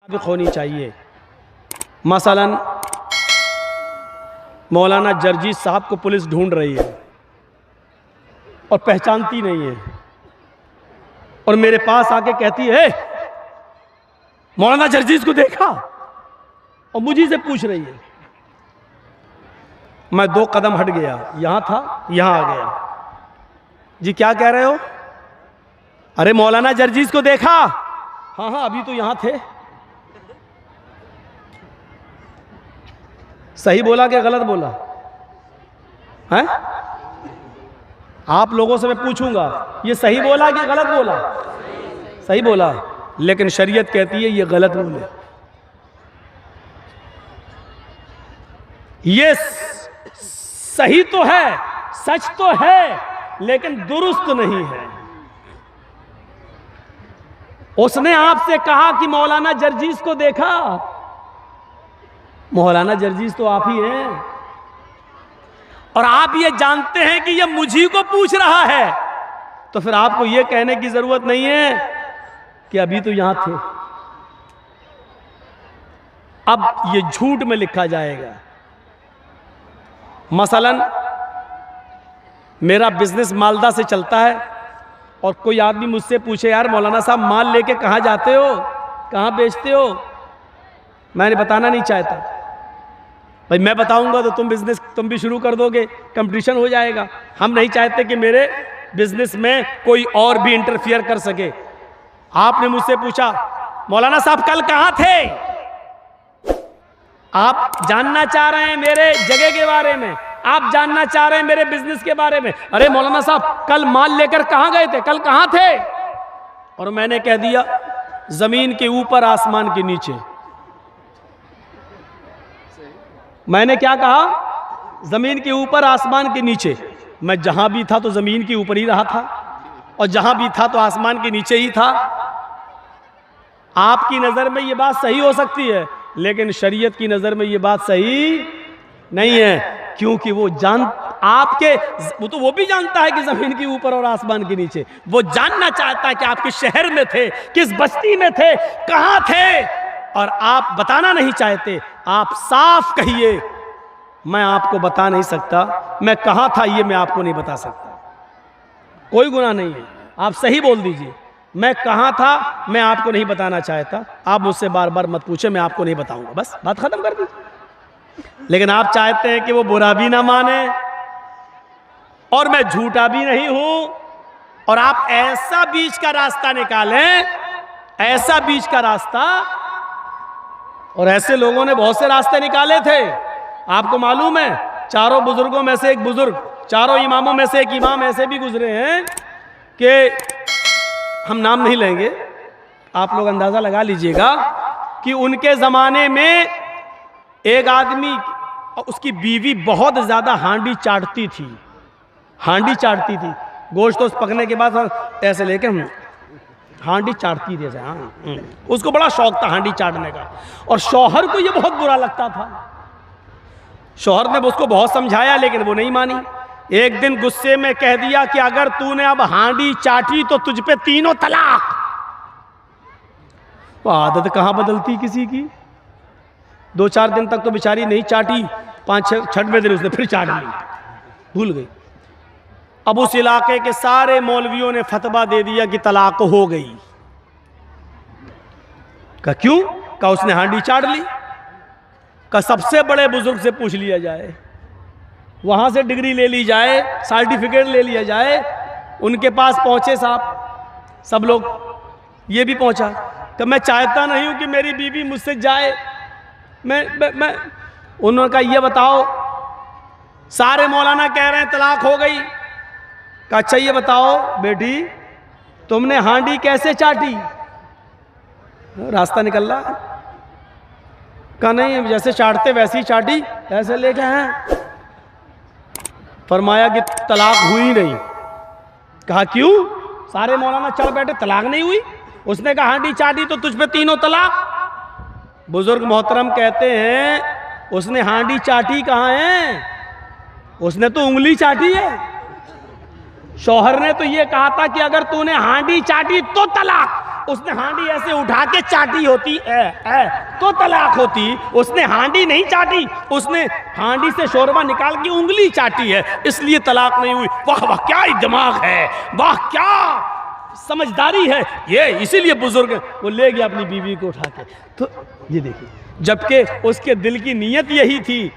ہونی چاہیے۔ مثلا مولانا جرجیت صاحب کو پولیس ڈھونڈ رہی ہے اور پہچانتی نہیں ہے، اور میرے پاس آ کے کہتی ہے مولانا جرجیت کو دیکھا، اور مجھے سے پوچھ رہی ہے۔ میں 2 قدم ہٹ گیا، یہاں تھا یہاں آ گیا۔ جی کیا کہہ رہے ہو؟ ارے مولانا جرجیت کو دیکھا؟ ہاں ہاں ابھی تو یہاں تھے۔ صحیح بولا کہ غلط بولا؟ ہیں؟ آپ لوگوں سے میں پوچھوں گا یہ صحیح بولا کہ غلط بولا؟ صحیح بولا، لیکن شریعت کہتی ہے یہ غلط بولے۔ یہ صحیح تو ہے، سچ تو ہے، لیکن درست نہیں ہے۔ اس نے آپ سے کہا کہ مولانا جرجیت کو دیکھا، مولانا جرجیت تو آپ ہی ہیں، اور آپ یہ جانتے ہیں کہ یہ مجھے کو پوچھ رہا ہے، تو پھر آپ کو یہ کہنے کی ضرورت نہیں ہے کہ ابھی تو یہاں تھے۔ اب یہ جھوٹ میں لکھا جائے گا۔ مثلا میرا بزنس مالدہ سے چلتا ہے، اور کوئی آدمی مجھ سے پوچھے یار مولانا صاحب مال لے کے کہاں جاتے ہو، کہاں بیچتے ہو؟ میں نے بتانا نہیں چاہتا، بھائی میں بتاؤں گا تو تم بھی شروع کر دو گے، کمپٹیشن ہو جائے گا۔ ہم نہیں چاہتے کہ میرے بزنس میں کوئی اور بھی انٹرفیئر کر سکے۔ آپ نے مجھ سے پوچھا مولانا صاحب کل کہاں تھے؟ آپ جاننا چاہ رہے ہیں میرے جگہ کے بارے میں، آپ جاننا چاہ رہے ہیں میرے بزنس کے بارے میں۔ ارے مولانا صاحب کل مال لے کر کہاں گئے تھے، کل کہاں تھے؟ اور میں نے کہہ دیا زمین کے اوپر آسمان کے نیچے۔ میں نے کیا کہا؟ زمین کے اوپر آسمان کے نیچے۔ میں جہاں بھی تھا تو زمین کے اوپر ہی رہا تھا، اور جہاں بھی تھا تو آسمان کے نیچے ہی تھا۔ آپ کی نظر میں یہ بات صحیح ہو سکتی ہے، لیکن شریعت کی نظر میں یہ بات صحیح نہیں ہے، کیونکہ وہ بھی جانتا ہے کہ زمین کے اوپر اور آسمان کے نیچے۔ وہ جاننا چاہتا ہے کہ آپ کس شہر میں تھے، کس بستی میں تھے، کہاں تھے، اور آپ بتانا نہیں چاہتے۔ آپ صاف کہیے میں آپ کو بتا نہیں سکتا، میں کہاں تھا یہ میں آپ کو نہیں بتا سکتا۔ کوئی گناہ نہیں ہے، آپ صحیح بول دیجئے میں کہاں تھا میں آپ کو نہیں بتانا چاہتا، آپ مجھ سے بار بار مت پوچھیں، میں آپ کو نہیں بتاؤں گا، بس بات ختم کر دیجئے۔ لیکن آپ چاہتے ہیں کہ وہ برا بھی نہ مانے اور میں جھوٹا بھی نہیں ہوں، اور آپ ایسا بیچ کا راستہ نکالیں، ایسا بیچ کا راستہ، اور ایسے لوگوں نے بہت سے راستے نکالے تھے۔ آپ کو معلوم ہے چاروں بزرگوں میں سے ایک بزرگ، چاروں اماموں میں سے ایک امام ایسے بھی گزرے ہیں کہ ہم نام نہیں لیں گے، آپ لوگ اندازہ لگا لیجئے گا کہ ان کے زمانے میں ایک آدمی اس کی بیوی بہت زیادہ ہانڈی چاٹتی تھی، ہانڈی چاٹتی تھی، گوشت پکنے کے بعد ایسے لے کے ہانڈی چاٹتی تھی ایسے، اس کو بڑا شوق تھا ہانڈی چاٹنے کا، اور شوہر کو یہ بہت برا لگتا تھا۔ شوہر نے اس کو بہت سمجھایا لیکن وہ نہیں مانی۔ ایک دن غصے میں کہہ دیا کہ اگر تو نے اب ہانڈی چاٹی تو تجھ پہ 3 طلاق۔ وہ عادت کہاں بدلتی کسی کی، 2-4 دن تک تو بیچاری نہیں چاٹی، 5-6 دن اس نے پھر چاٹ لی، بھول گئی۔ اب اس علاقے کے سارے مولویوں نے فتویٰ دے دیا کہ طلاق ہو گئی۔ کہا کیوں؟ کہا اس نے ہانڈی چاٹ لی۔ کہا سب سے بڑے بزرگ سے پوچھ لیا جائے، وہاں سے ڈگری لے لی جائے، سرٹیفکیٹ لے لیا جائے۔ ان کے پاس پہنچے صاحب سب لوگ، یہ بھی پہنچا کہ میں چاہتا نہیں ہوں کہ میری بیوی مجھ سے جائے، انہوں نے کہا یہ بتاؤ، سارے مولانا کہہ رہے ہیں طلاق ہو گئی۔ کہا اچھا یہ بتاؤ بیٹی تم نے ہانڈی کیسے چاٹی؟ راستہ نکل رہا ہے۔ کہا نہیں جیسے چاٹتے ویسے ہی چاٹی، ایسے لے کے ہیں۔ فرمایا کہ طلاق ہوئی نہیں۔ کہا کیوں؟ سارے مولانا چڑھ بیٹھے طلاق نہیں ہوئی۔ اس نے کہا ہانڈی چاٹی تو تجھ پہ 3 طلاق۔ بزرگ محترم کہتے ہیں اس نے ہانڈی چاٹی کہاں ہے، اس نے تو انگلی چاٹی ہے۔ شوہر نے تو یہ کہا تھا کہ اگر تو نے ہانڈی چاٹی تو طلاق. اس نے ہانڈی ایسے اٹھا کے چاٹی ہوتی تو طلاق ہوتی. اس نے ہانڈی نہیں چاٹی, اس نے ہانڈی سے شوربہ نکال کے انگلی چاٹی ہے, اس لیے طلاق نہیں ہوئی. واہ واہ کیا دماغ ہے, واہ کیا سمجھداری ہے یہ. اسی لیے بزرگ وہ لے گیا اپنی بیوی کو اٹھا کے. تو یہ دیکھیے, جبکہ اس کے دل کی نیت یہی تھی.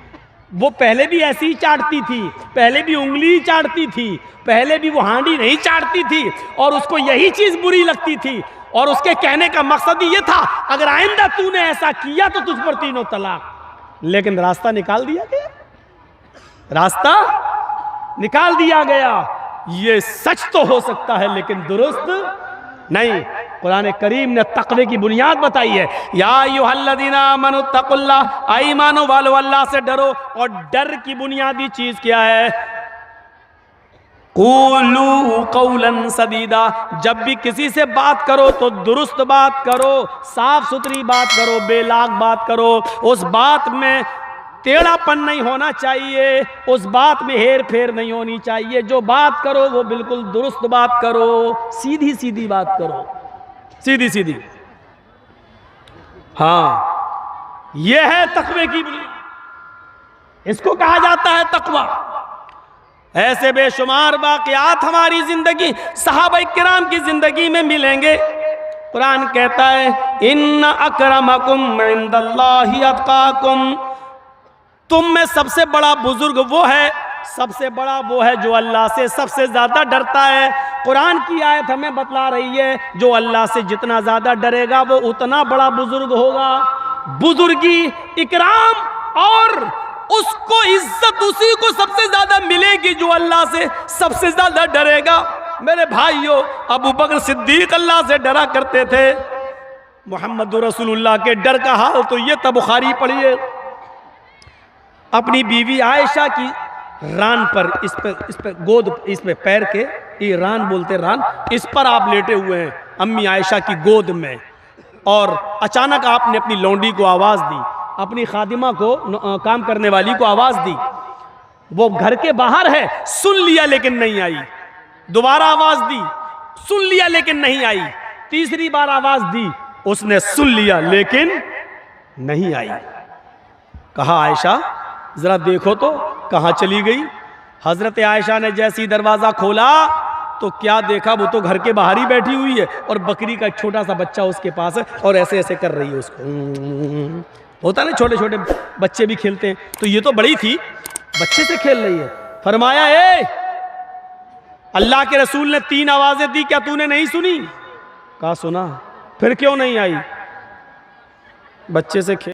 وہ پہلے بھی ایسی ہی چاٹتی تھی, پہلے بھی انگلی چاٹتی تھی, پہلے بھی وہ ہانڈی نہیں چاٹتی تھی, اور اس کو یہی چیز بری لگتی تھی. اور اس کے کہنے کا مقصد یہ تھا اگر آئندہ تو نے ایسا کیا تو تجھ پر 3 طلاق. لیکن راستہ نکال دیا گیا, راستہ نکال دیا گیا. یہ سچ تو ہو سکتا ہے لیکن درست نہیں. قرآن کریم نے تقوی کی بنیاد بتائی ہے. یا ایھا الذین آمنوا اتقوا اللہ, اے ایمانو والو اللہ سے ڈرو. اور ڈر کی بنیادی چیز کیا ہے؟ قولوا قولا سدیدا. جب بھی کسی سے بات کرو تو درست بات کرو, صاف ستھری بات کرو, بے لاگ بات کرو. اس بات میں ٹیڑھا پن نہیں ہونا چاہیے, اس بات میں ہیر پھیر نہیں ہونی چاہیے. جو بات کرو وہ بالکل درست بات کرو, سیدھی سیدھی بات کرو, سیدھی سیدھی. ہاں یہ ہے تقوی کی بنیاد, اس کو کہا جاتا ہے تقوی. ایسے بے شمار واقعات ہماری زندگی, صحابہ کرام کی زندگی میں ملیں گے. قرآن کہتا ہے ان اکرمکم عند اللہ اتقاکم. تم میں سب سے بڑا بزرگ وہ ہے, سب سے بڑا وہ ہے جو اللہ سے سب سے زیادہ ڈرتا ہے. قرآن کی آیت ہمیں بتلا رہی ہے جو اللہ سے جتنا زیادہ ڈرے گا وہ اتنا بڑا بزرگ ہوگا. بزرگی, اکرام اور اس کو عزت اسی کو سب سے زیادہ ملے گی جو اللہ سے سب سے زیادہ ڈرے گا. میرے بھائیو, ابو بکر صدیق اللہ سے ڈرا کرتے تھے. محمد رسول اللہ کے ڈر کا حال تو یہ تھا, بخاری پڑھیے. اپنی بیوی عائشہ کی ران پر, اس پہ گود, اس پہ پیر کے, یہ ران بولتے ران, اس پر آپ لیٹے ہوئے ہیں امی عائشہ کی گود میں. اور اچانک آپ نے اپنی لونڈی کو آواز دی, اپنی خادمہ کو, کام کرنے والی کو آواز دی. وہ گھر کے باہر ہے, سن لیا لیکن نہیں آئی. دوبارہ آواز دی, سن لیا لیکن نہیں آئی. تیسری بار آواز دی, اس نے سن لیا لیکن نہیں آئی. کہا عائشہ ذرا دیکھو تو کہاں چلی گئی. حضرت عائشہ نے جیسی دروازہ کھولا تو کیا دیکھا, وہ تو گھر کے باہر ہی بیٹھی ہوئی ہے اور بکری کا ایک چھوٹا سا بچہ اس کے پاس ہے اور ایسے ایسے کر رہی ہے اس کو. ہوتا نا چھوٹے چھوٹے بچے بھی کھیلتے ہیں, تو یہ تو بڑی تھی, بچے سے کھیل رہی ہے. فرمایا اے اللہ کے رسول نے 3 آوازیں دی, کیا تو نے نہیں سنی؟ کہا سنا. پھر کیوں نہیں آئی؟ بچے سے کھیل